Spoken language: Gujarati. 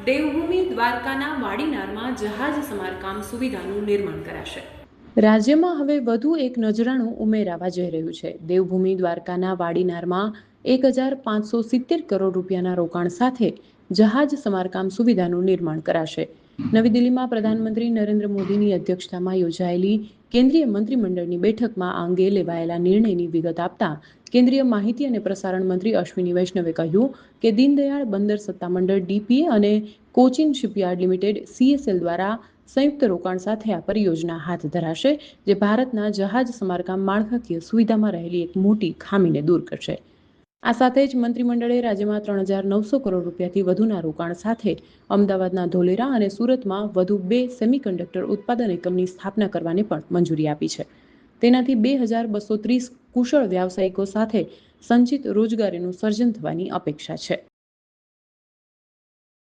દેવભૂમિ દ્વારકાના વાડીનારમાં જહાજ સમારકામ સુવિધાનું નિર્માણ કરાશે. રાજ્યમાં હવે વધુ એક નજરાણું ઉમેરાવા જઈ રહ્યું છે. દેવભૂમિ દ્વારકાના વાડીનારમાં 1,570 કરોડ રૂપિયાના રોકાણ સાથે જહાજ સમારકામ સુવિધાનું નિર્માણ કરાશે. નવી દિલ્હીમાં પ્રધાનમંત્રી નરેન્દ્ર મોદીની અધ્યક્ષતામાં યોજાયેલી કેન્દ્રીય મંત્રીમંડળની બેઠકમાં આ અંગે લેવાયેલા નિર્ણયની વિગત આપતા કેન્દ્રીય માહિતી અને પ્રસારણ મંત્રી અશ્વિની વૈષ્ણવે કહ્યું કે દીનદયાળ બંદર સત્તામંડળ DPA અને કોચિન શિપયાર્ડ લિમિટેડ CSL દ્વારા સંયુક્ત રોકાણ સાથે આ પરિયોજના હાથ ધરાશે, જે ભારતના જહાજ સમારકામ માળખાકીય સુવિધામાં રહેલી એક મોટી ખામીને દૂર કરશે. આ સાથે જ મંત્રીમંડળે રાજ્યમાં 3,900 કરોડ રૂપિયાથી વધુના રોકાણ સાથે અમદાવાદના ધોલેરા અને સુરતમાં વધુ 2 સેમિકન્ડક્ટર ઉત્પાદન એકમની સ્થાપના કરવાની પણ મંજૂરી આપી છે. તેનાથી 2,230 કુશળ વ્યાવસાયિકો સાથે સંચિત રોજગારીનું સર્જન થવાની અપેક્ષા છે.